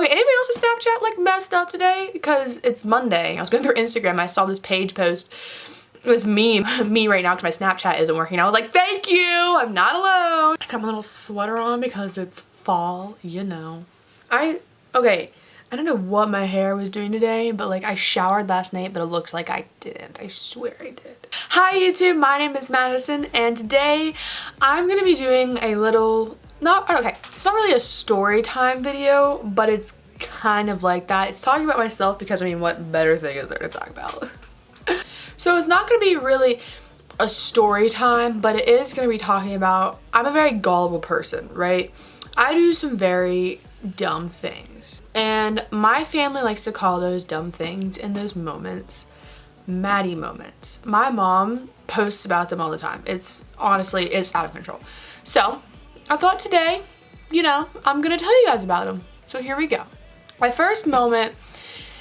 Okay, anybody else's Snapchat like messed up today? Because it's Monday. I was going through Instagram, I saw this page post. It was me right now because my Snapchat isn't working. I was like, thank you, I'm not alone. I got my little sweater on because it's fall, you know. Okay, I don't know what my hair was doing today, but like I showered last night, but it looks like I didn't. I swear I did. Hi YouTube, my name is Madison, and today I'm gonna be doing a little, it's not really a story time video, but it's kind of like that. It's talking about myself because I mean, what better thing is there to talk about? So it's not going to be really a story time, but it is going to be talking about, I'm a very gullible person, right? I do some very dumb things. And my family likes to call those dumb things and those moments Maddie moments. My mom posts about them all the time. It's honestly, it's out of control. So I thought today, you know, I'm going to tell you guys about them. So here we go. My first moment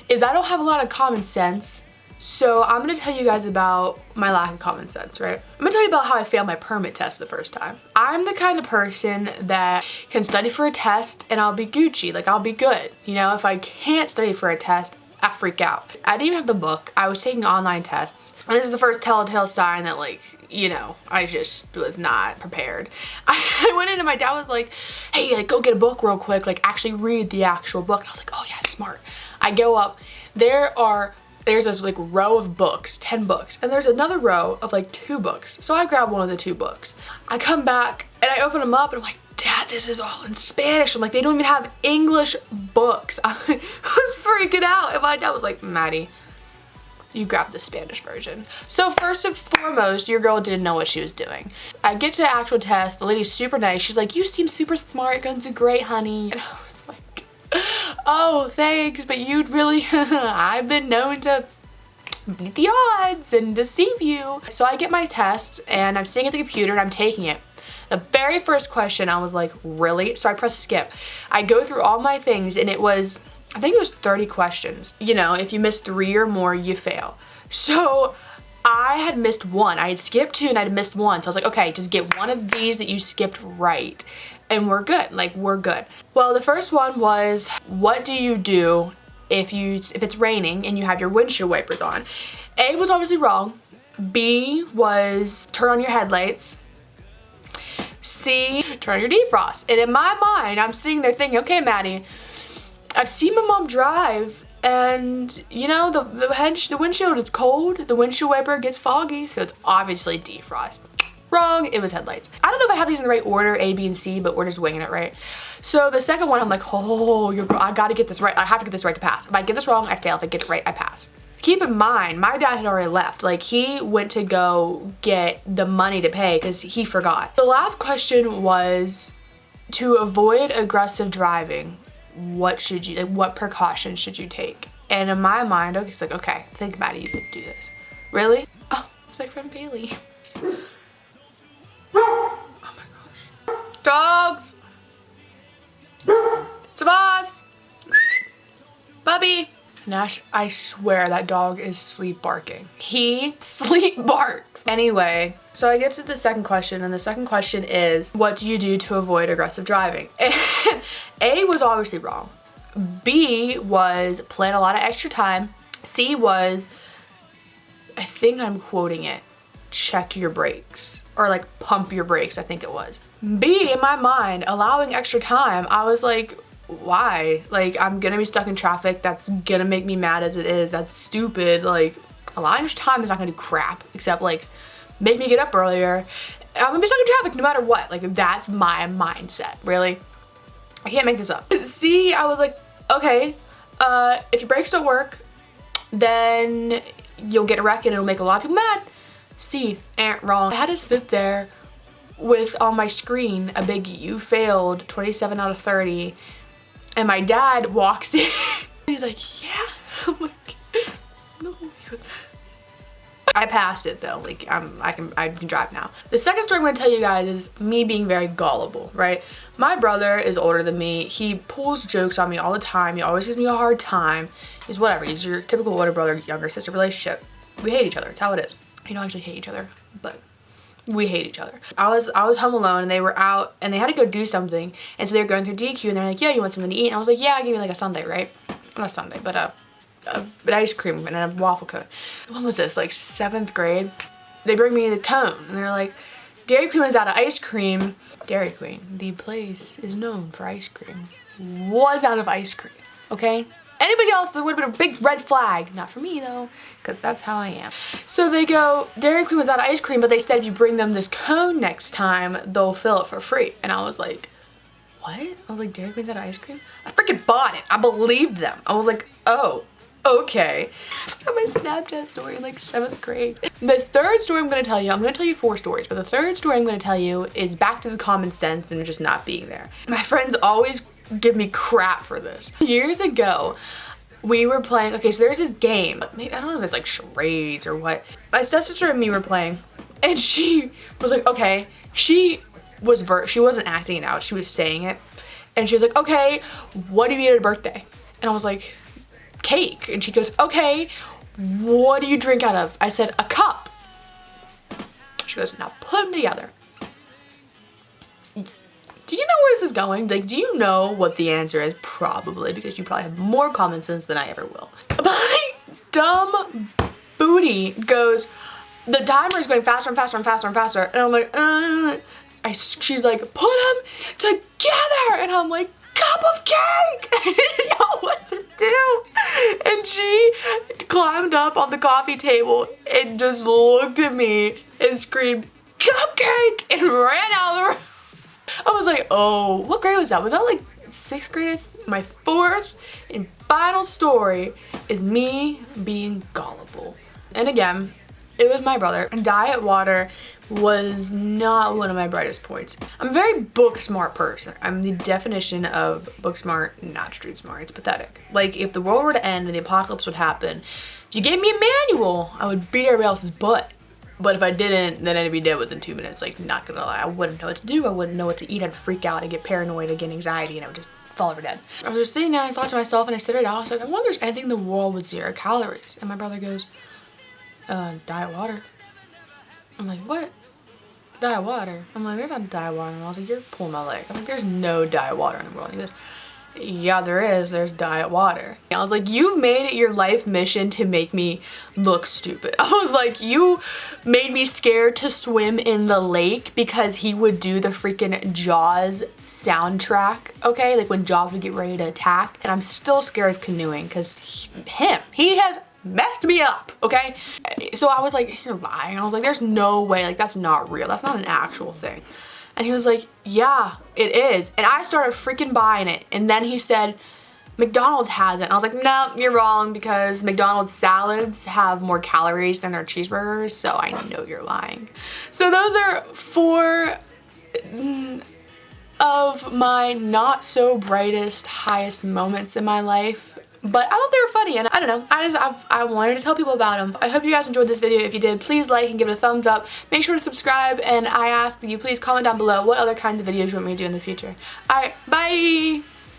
is I don't have a lot of common sense. So I'm going to tell you guys about my lack of common sense, right? I'm going to tell you about how I failed my permit test the first time. I'm the kind of person that can study for a test and I'll be Gucci, like I'll be good. You know, if I can't study for a test, I freak out. I didn't even have the book. I was taking online tests. And this is the first telltale sign that like, you know, I just was not prepared. I went in and my dad was like, hey, like, go get a book real quick, like actually read the actual book. And I was like, oh yeah, smart. I go up, there's this like row of books, 10 books, and there's another row of like 2 books. So I grab one of the 2 books. I come back and I open them up and I'm like, Dad, this is all in Spanish. I'm like, they don't even have English books. I was freaking out. And my dad was like, Maddie, you grabbed the Spanish version. So first and foremost, your girl didn't know what she was doing. I get to the actual test. The lady's super nice. She's like, you seem super smart. You're gonna do great, honey. And I was like, oh, thanks, but you'd really, I've been known to beat the odds and deceive you. So I get my test and I'm sitting at the computer and I'm taking it. The very first question, I was like, really? So I press skip. I go through all my things and it was, I think it was 30 questions. You know, if you miss 3 or more, you fail. So I had missed 1. I had skipped 2 and I had missed 1. So I was like, okay, just get one of these that you skipped right. And we're good, like we're good. Well, the first one was, what do you do if it's raining and you have your windshield wipers on? A was obviously wrong. B was turn on your headlights. C, turn on your defrost. And in my mind, I'm sitting there thinking, okay, Maddie, I've seen my mom drive and you know, the windshield, it's cold, the windshield wiper gets foggy, so it's obviously defrost. Wrong, it was headlights. I don't know if I have these in the right order, A, B, and C, but we're just winging it, right? So the second one, I'm like, oh, I gotta get this right. I have to get this right to pass. If I get this wrong, I fail. If I get it right, I pass. Keep in mind, my dad had already left. Like, he went to go get the money to pay because he forgot. The last question was, to avoid aggressive driving, what precautions should you take? And in my mind, okay, it's like, okay, think about it, you could do this. Really? Oh, it's my friend Bailey. Oh my gosh. Dogs! Sabas! Bubby! Nash, I swear that dog is sleep barking. He sleep barks. Anyway, so I get to the second question, and the second question is, what do you do to avoid aggressive driving? And A was obviously wrong. B was plan a lot of extra time. C was, I think I'm quoting it, check your brakes. Or like pump your brakes, I think it was. B, in my mind, allowing extra time, I was like, why? Like, I'm gonna be stuck in traffic. That's gonna make me mad as it is. That's stupid. Like, allowing extra time is not gonna do crap except like make me get up earlier. I'm gonna be stuck in traffic no matter what. Like, that's my mindset, really. I can't make this up. C, I was like, okay, if your brakes don't work, then you'll get a wreck and it'll make a lot of people mad. C, wrong. I had to sit there with on my screen a big you failed 27 out of 30 and my dad walks in. He's like, yeah. I'm like, no. I passed it though. Like, I can drive now. The second story I'm gonna tell you guys is me being very gullible, right? My brother is older than me. He pulls jokes on me all the time. He always gives me a hard time. He's whatever. He's your typical older brother, younger sister relationship. We hate each other. It's how it is. We don't actually hate each other, but We hate each other. I was home alone and they were out and they had to go do something, and so they were going through DQ and they're like, yeah, you want something to eat? And I was like, yeah, give me like a sundae, right? Not a sundae, but an ice cream and a waffle cone. When was this, like 7th grade? They bring me the cone and they're like, Dairy Queen was out of ice cream. Dairy Queen, the place is known for ice cream, was out of ice cream, okay? Anybody else, that would have been a big red flag. Not for me though, because that's how I am. So they go, Dairy Queen was out of ice cream, but they said if you bring them this cone next time, they'll fill it for free. And I was like, what? I was like, Dairy Queen's out of ice cream? I freaking bought it. I believed them. I was like, oh, okay. I got my Snapchat story in like 7th grade. The 3rd story I'm gonna tell you 4 stories, but the 3rd story I'm gonna tell you is back to the common sense and just not being there. My friends always give me crap for this. Years ago, we were playing, okay, so there's this game, maybe, I don't know if it's like charades or what. My stepsister and me were playing, and she was like, okay, she wasn't acting it out, she was saying it, and she was like, okay, what do you eat at a birthday? And I was like, cake. And she goes, okay, what do you drink out of? I said, a cup. She goes, now put them together. Do you know where this is going? Like, do you know what the answer is? Probably, because you probably have more common sense than I ever will. My dumb booty goes, the timer is going faster and faster and faster and faster. And I'm like, she's like, put them together. And I'm like, cup of cake. I didn't know what to do. And she climbed up on the coffee table and just looked at me and screamed, cupcake, and ran out of the room. I was like, oh, what grade was that? Was that like 6th grade? My 4th and final story is me being gullible. And again, it was my brother. And diet water was not one of my brightest points. I'm a very book smart person. I'm the definition of book smart, not street smart. It's pathetic. Like, if the world were to end and the apocalypse would happen, if you gave me a manual, I would beat everybody else's butt. But if I didn't, then I'd be dead within 2 minutes. Like, not gonna lie, I wouldn't know what to do. I wouldn't know what to eat. I'd freak out. I'd get paranoid. I'd get anxiety, and I would just fall over dead. I was just sitting there and I thought to myself, and I said it out. I said, I wonder if there's anything in the world with 0 calories. And my brother goes, diet water. I'm like, what? Diet water? I'm like, there's not diet water. And I was like, you're pulling my leg. I'm like, there's no diet water in the world. And he goes, yeah, there is. There's diet water. I was like, you've made it your life mission to make me look stupid. I was like, you made me scared to swim in the lake because he would do the freaking Jaws soundtrack, okay? Like when Jaws would get ready to attack. And I'm still scared of canoeing because he has messed me up, okay? So I was like, you're lying. I was like, there's no way, like that's not real. That's not an actual thing. And he was like, yeah, it is. And I started freaking buying it. And then he said, McDonald's has it. And I was like, no, you're wrong, because McDonald's salads have more calories than their cheeseburgers. So I know you're lying. So those are 4 of my not so brightest, highest moments in my life. But I thought they were funny, and I don't know, I wanted to tell people about them. I hope you guys enjoyed this video. If you did, please like and give it a thumbs up. Make sure to subscribe, and I ask that you please comment down below what other kinds of videos you want me to do in the future. Alright, bye!